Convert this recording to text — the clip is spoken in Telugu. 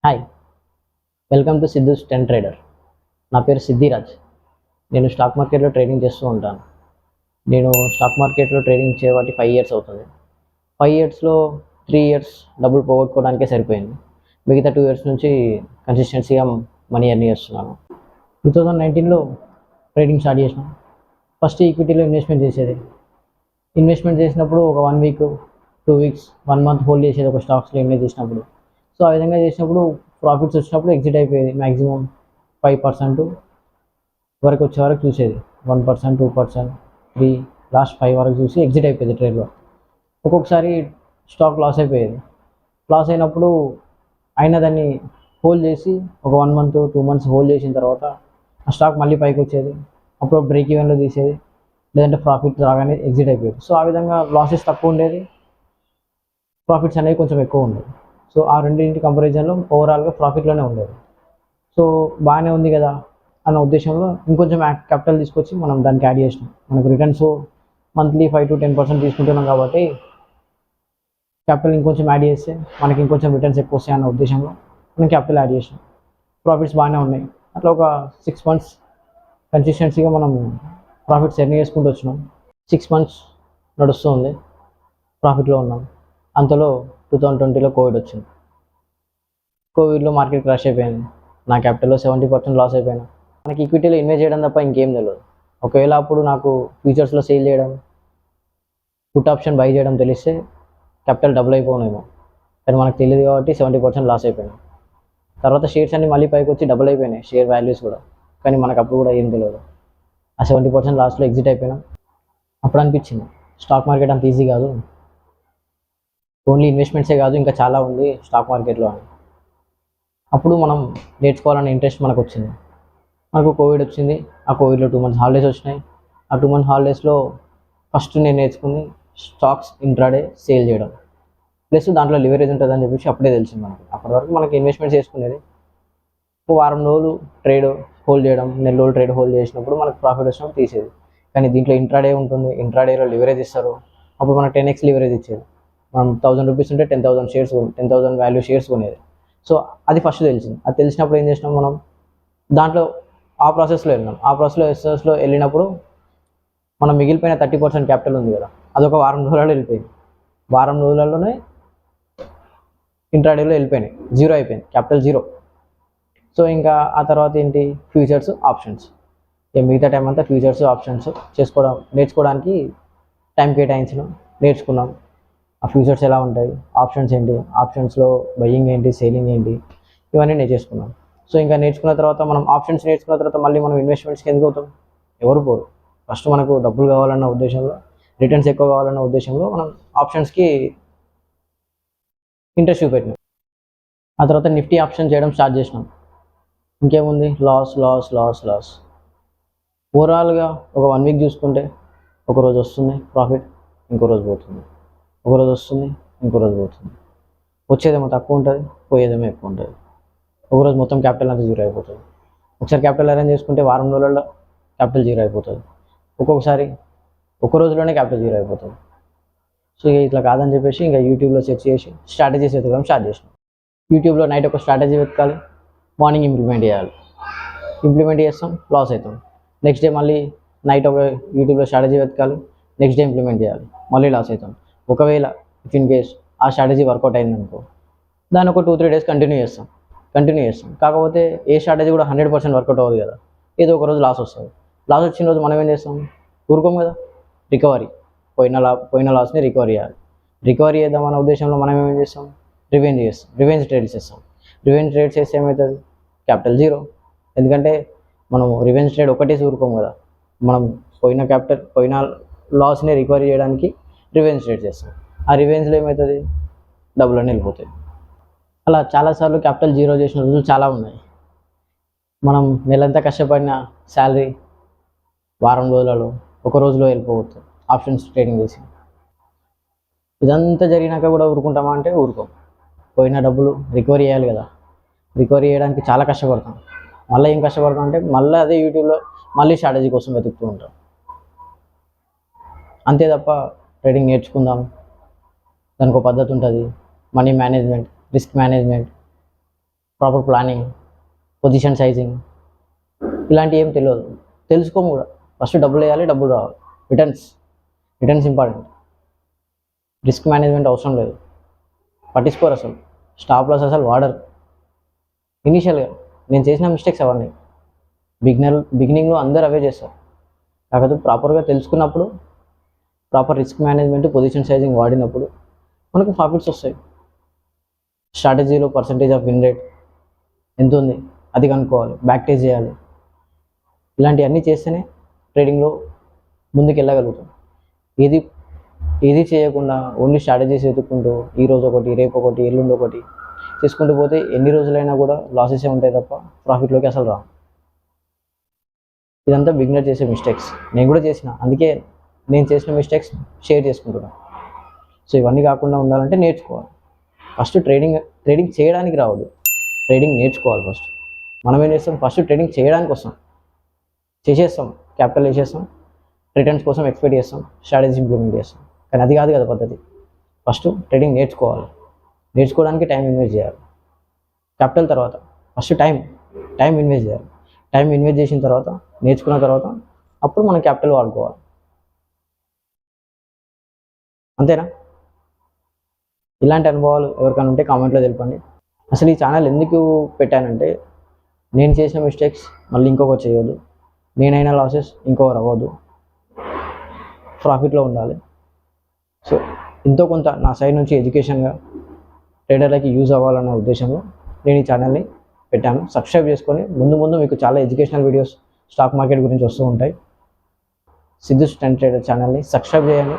Hi, welcome to Siddhu's ten trader. నా పేరు సిద్ధిరాజ్. నేను స్టాక్ మార్కెట్లో ట్రేడింగ్ చేస్తూ ఉంటాను. నేను స్టాక్ మార్కెట్లో ట్రేడింగ్ చేయబట్టి 5 ఇయర్స్ అవుతుంది. 5 ఇయర్స్లో 3 ఇయర్స్ డబ్బులు పోగొట్టుకోవడానికే సరిపోయింది. మిగతా 2 ఇయర్స్ నుంచి కన్సిస్టెన్సీగా మనీ ఎర్న్ చేస్తున్నాను. 2019లో ట్రేడింగ్ స్టార్ట్ చేసినాం. ఫస్ట్ ఈక్విటీలో ఇన్వెస్ట్మెంట్ చేసేది. ఇన్వెస్ట్మెంట్ చేసినప్పుడు ఒక 1 వీక్, 2 వీక్స్, 1 మంత్ హోల్డ్ చేసేది ఒక స్టాక్స్లో ఇన్వెస్ట్ చేసినప్పుడు. సో ఆ విధంగా చేసినప్పుడు ప్రాఫిట్స్ వచ్చినప్పుడు ఎగ్జిట్ అయిపోయేది. మ్యాక్సిమం 5% వరకు వచ్చే వరకు చూసేది. 1%, 2%, 3, లాస్ట్ 5 వరకు చూసి ఎగ్జిట్ అయిపోయేది ట్రేడ్లో. ఒక్కొక్కసారి స్టాక్ లాస్ అయిపోయేది. లాస్ అయినప్పుడు అయినా దాన్ని హోల్డ్ చేసి ఒక 1 మంత్, 2 మంత్స్ హోల్డ్ చేసిన తర్వాత ఆ స్టాక్ మళ్ళీ పైకి వచ్చేది. అప్పుడు బ్రేక్ ఈవెన్లో తీసేది, లేదంటే ప్రాఫిట్ రాగానే ఎగ్జిట్ అయిపోయేది. సో ఆ విధంగా లాసెస్ తక్కువ ఉండేది, ప్రాఫిట్స్ అనేవి కొంచెం ఎక్కువ ఉండేది. సో ఆ రెండింటి కంపారిజన్లో ఓవరాల్గా ప్రాఫిట్లోనే ఉండేది. సో బాగానే ఉంది కదా అన్న ఉద్దేశంలో ఇంకొంచెం క్యాపిటల్ తీసుకొచ్చి మనం దానికి యాడ్ చేసినాం. మనకు రిటర్న్స్ మంత్లీ 5 to 10% తీసుకుంటున్నాం కాబట్టి క్యాపిటల్ ఇంకొంచెం యాడ్ చేస్తే మనకి ఇంకొంచెం రిటర్న్స్ ఎక్కువ వస్తాయి అన్న ఉద్దేశంలో మనం క్యాపిటల్ యాడ్ చేసినాం. ప్రాఫిట్స్ బాగానే ఉన్నాయి. అట్లా ఒక 6 months కన్సిస్టెన్సీగా మనం ప్రాఫిట్స్ ఎర్న్ చేసుకుంటూ వచ్చినాం. 6 months నడుస్తూ ఉంది, ప్రాఫిట్లో ఉన్నాం. అంతలో 2020లో కోవిడ్ వచ్చింది. కోవిడ్లో మార్కెట్ క్రాష్ అయిపోయింది. నా క్యాపిటల్లో 70% లాస్ అయిపోయినా. మనకి ఈక్విటీలో ఇన్వెస్ట్ చేయడం తప్ప ఇంకేం తెలియదు. ఒకవేళ అప్పుడు నాకు ఫ్యూచర్స్లో సేల్ చేయడం, పుట్ ఆప్షన్ బై చేయడం తెలిస్తే క్యాపిటల్ డబుల్ అయిపోనేమో. కానీ మనకు తెలియదు కాబట్టి 70% లాస్ అయిపోయినా. తర్వాత షేర్స్ అన్ని మళ్ళీ పైకి వచ్చి డబుల్ అయిపోయినాయి, షేర్ వాల్యూస్ కూడా. కానీ మనకు అప్పుడు కూడా ఏం తెలియదు. ఆ 70% లాస్ట్లో ఎగ్జిట్ అయిపోయినా. అప్పుడు అనిపించింది స్టాక్ మార్కెట్ అంత ఈజీ కాదు, ఓన్లీ ఇన్వెస్ట్మెంట్సే కాదు ఇంకా చాలా ఉంది స్టాక్ మార్కెట్లో అని. అప్పుడు మనం నేర్చుకోవాలనే ఇంట్రెస్ట్ మనకు వచ్చింది. మనకు కోవిడ్ వచ్చింది. ఆ కోవిడ్లో 2 months హాలిడేస్ వచ్చినాయి. ఆ 2 months హాలిడేస్లో ఫస్ట్ నేను నేర్చుకుంది స్టాక్స్ ఇంట్రాడే సేల్ చేయడం, ప్లస్ దాంట్లో లివరేజ్ ఉంటుందని చెప్పేసి అప్పుడే తెలిసింది మనకి. అప్పటి వరకు మనకి ఇన్వెస్ట్మెంట్ చేసుకునేది. ఒక వారం రోజులు ట్రేడ్ హోల్డ్ చేయడం, నెల రోజులు ట్రేడ్ హోల్డ్ చేసినప్పుడు మనకు ప్రాఫిట్ వచ్చినప్పుడు తీసేది. కానీ దీంట్లో ఇంట్రాడే ఉంటుంది, ఇంట్రాడేలో లివరేజ్ ఇస్తారు. అప్పుడు మనకు 10x లివరేజ్ ఇచ్చేది. మనం 1000 రూపీస్ ఉంటే 10,000 షేర్స్, 10,000 వాల్యూ షేర్స్ కొనేది. సో అది ఫస్ట్ తెలిసింది. అది తెలిసినప్పుడు ఏం చేసినాం మనం, దాంట్లో ఆ ప్రాసెస్లో వెళ్ళినాం. ఆ ప్రాసెస్లో వెళ్ళినప్పుడు మనం మిగిలిపోయిన 30% క్యాపిటల్ ఉంది కదా, అదొక వారం రోజులలో వెళ్ళిపోయింది. వారం రోజులలోనే ఇంట్రాడేలో వెళ్ళిపోయినాయి, జీరో అయిపోయింది, క్యాపిటల్ జీరో. సో ఇంకా ఆ తర్వాత ఏంటి, ఫ్యూచర్స్, ఆప్షన్స్. మిగతా టైం అంతా ఫ్యూచర్స్, ఆప్షన్స్ నేర్చుకోవడానికి టైం కేటాయించినాం, నేర్చుకున్నాం. ఆ ఫ్యూచర్స్ ఎలా ఉంటాయి, ఆప్షన్స్ ఏంటి, ఆప్షన్స్లో బయ్యింగ్ ఏంటి, సేలింగ్ ఏంటి, ఇవన్నీ నేర్చేసుకున్నాం. సో ఇంకా నేర్చుకున్న తర్వాత మనం ఆప్షన్స్ నేర్చుకున్న తర్వాత మళ్ళీ మనం ఇన్వెస్ట్మెంట్స్కి ఎందుకు అవుతాం, ఎవరు పోరు. ఫస్ట్ మనకు డబ్బులు కావాలన్న ఉద్దేశంలో, రిటర్న్స్ ఎక్కువ కావాలన్న ఉద్దేశంలో మనం ఆప్షన్స్కి ఇంట్రెస్ట్ చూపెట్టినాం. ఆ తర్వాత నిఫ్టీ ఆప్షన్ చేయడం స్టార్ట్ చేసినాం. ఇంకేముంది, లాస్ లాస్ లాస్ లాస్. ఓవరాల్గా ఒక 1 వీక్ చూసుకుంటే ఒకరోజు వస్తుంది ప్రాఫిట్, ఇంకో రోజు పోతుంది. ఒకరోజు వస్తుంది, ఇంకో రోజు పోతుంది. వచ్చేదేమో తక్కువ ఉంటుంది, పోయేదేమో ఎక్కువ ఉంటుంది. ఒకరోజు మొత్తం క్యాపిటల్ అంతా జీరో అయిపోతుంది. ఒకసారి క్యాపిటల్ అరేంజ్ చేసుకుంటే వారం రోజులలో క్యాపిటల్ జీరో అయిపోతుంది. ఒక్కొక్కసారి ఒక రోజులోనే క్యాపిటల్ జీరో అయిపోతుంది. సో ఇట్లా కాదని చెప్పేసి ఇంకా యూట్యూబ్లో సెర్చ్ చేసి స్ట్రాటజీస్ వెతకడం స్టార్ట్ చేసినాం. యూట్యూబ్లో నైట్ ఒక స్ట్రాటజీ వెతకాలి, మార్నింగ్ ఇంప్లిమెంట్ చేయాలి. ఇంప్లిమెంట్ చేస్తాం, లాస్ అవుతాం. నెక్స్ట్ డే మళ్ళీ నైట్ ఒక యూట్యూబ్లో స్ట్రాటజీ వెతకాలి, నెక్స్ట్ డే ఇంప్లిమెంట్ చేయాలి, మళ్ళీ లాస్ అవుతాం. ఒకవేళ ఇఫ్ ఇన్ కేస్ ఆ స్ట్రాటజీ వర్కౌట్ అయిందనుకో, దాన్ని ఒక 2-3 days కంటిన్యూ చేస్తాం. కాకపోతే ఏ స్ట్రాటజీ కూడా 100% వర్కౌట్ అవ్వదు కదా, ఏదో ఒక రోజు లాస్ వస్తుంది. లాస్ వచ్చిన రోజు మనం ఏం చేస్తాం, ఊరుకోం కదా, రికవరీ. పోయిన లాస్ని రికవరీ చేయాలి. రికవరీ చేద్దామన్న ఉద్దేశంలో మనం ఏం చేస్తాం, రివెంజ్ ట్రేడ్స్ చేస్తాం. రివెంజ్ ట్రేడ్స్ చేస్తే ఏమవుతుంది, క్యాపిటల్ జీరో. ఎందుకంటే మనం రివెంజ్ ట్రేడ్ ఒకటేసి ఊరుకోం కదా, మనం పోయిన లాస్ని రికవరీ చేయడానికి రివెంజ్ ట్రేడ్ చేస్తాం. ఆ రివెంజ్లో ఏమవుతుంది, డబ్బులన్నీ వెళ్ళిపోతాయి. అలా చాలాసార్లు క్యాపిటల్ జీరో చేసిన రోజులు చాలా ఉన్నాయి. మనం నెలంతా కష్టపడిన శాలరీ వారం రోజులలో, ఒక రోజులో వెళ్ళిపోవచ్చు ఆప్షన్స్ ట్రేడింగ్ చేసి. ఇదంతా జరిగినాక కూడా ఊరుకుంటామా అంటే ఊరుకోం. పోయిన డబ్బులు రికవరీ చేయాలి కదా, రికవరీ చేయడానికి చాలా కష్టపడతాం. మళ్ళీ ఏం కష్టపడతాం అంటే మళ్ళీ అదే యూట్యూబ్లో మళ్ళీ స్ట్రాటజీ కోసం వెతుకుతూ ఉంటాం. అంతే తప్ప ట్రేడింగ్ నేర్చుకుందాం, దానికి ఒక పద్ధతి ఉంటుంది, money management, risk management, proper planning, position sizing ఇలాంటివి ఏం తెలియదు. తెలుసుకోము కూడా. ఫస్ట్ డబ్బులు వేయాలి, డబ్బులు రావాలి. Returns important. రిస్క్ మేనేజ్మెంట్ అవసరం లేదు, పట్టించుకోరు అసలు. స్టాప్ లాస్ అసలు వాడరు. ఇనీషియల్గా నేను చేసిన మిస్టేక్స్ అవన్నీ. బిగినింగ్లో అందరూ అవే చేస్తారు. కాకపోతే ప్రాపర్గా తెలుసుకున్నప్పుడు, proper risk management, position sizing వాడినప్పుడు మనకు ప్రాఫిట్స్ వస్తాయి. స్ట్రాటజీలో పర్సంటేజ్ ఆఫ్ విన్ రేట్ ఎంత ఉంది అది కనుక్కోవాలి, బ్యాక్ టెస్ట్ చేయాలి. ఇలాంటివన్నీ చేస్తేనే ట్రేడింగ్లో ముందుకు వెళ్ళగలుగుతాం. ఏది చేయకుండా ఓన్లీ స్ట్రాటజీస్ వెతుక్కుంటూ ఈరోజు ఒకటి, రేపు ఒకటి, ఎల్లుండి ఒకటి చేసుకుంటూ పోతే ఎన్ని రోజులైనా కూడా లాసెసే ఉంటాయి తప్ప ప్రాఫిట్లోకి అసలు రావు. ఇదంతా బిగినర్ చేసే మిస్టేక్స్. నేను కూడా చేసిన, అందుకే నేను చేసిన మిస్టేక్స్ షేర్ చేసుకుంటున్నాను. సో ఇవన్నీ కాకుండా ఉండాలంటే నేర్చుకోవాలి. ఫస్ట్ ట్రేడింగ్ చేయడానికి రావద్దు, ట్రేడింగ్ నేర్చుకోవాలి ఫస్ట్. మనం ఏం చేస్తాం, ఫస్ట్ ట్రేడింగ్ చేయడానికి వస్తాం, చేసేస్తాం, క్యాపిటల్ వేసేస్తాం, రిటర్న్స్ కోసం ఎక్స్పెక్ట్ చేస్తాం, స్ట్రాటజీ ఇంప్లిమెంట్ చేస్తాం. కానీ అది కాదు కదా పద్ధతి. ఫస్ట్ ట్రేడింగ్ నేర్చుకోవాలి. నేర్చుకోవడానికి టైం ఇన్వెస్ట్ చేయాలి. క్యాపిటల్ తర్వాత ఫస్ట్ టైం ఇన్వెస్ట్ చేయాలి. టైం ఇన్వెస్ట్ చేసిన తర్వాత, నేర్చుకున్న తర్వాత అప్పుడు మనం క్యాపిటల్ వాడుకోవాలి. అంతేనా? ఇలాంటి అనుభవాలు ఎవరికైనా ఉంటే కామెంట్లో తెలపండి. అసలు ఈ ఛానల్ ఎందుకు పెట్టానంటే, నేను చేసిన మిస్టేక్స్ మళ్ళీ ఇంకొకరు చేయొద్దు, నేనైనా లాసెస్ ఇంకొకరు అవ్వద్దు, ప్రాఫిట్లో ఉండాలి. సో ఎంతో కొంత నా సైడ్ నుంచి ఎడ్యుకేషన్గా ట్రేడర్లకి యూజ్ అవ్వాలన్న ఉద్దేశంలో నేను ఈ ఛానల్ని పెట్టాను. సబ్స్క్రైబ్ చేసుకొని ముందు మీకు చాలా ఎడ్యుకేషనల్ వీడియోస్ స్టాక్ మార్కెట్ గురించి వస్తూ ఉంటాయి. సిద్ధు స్టెంట్ ట్రేడర్ ఛానల్ని సబ్స్క్రైబ్ చేయండి.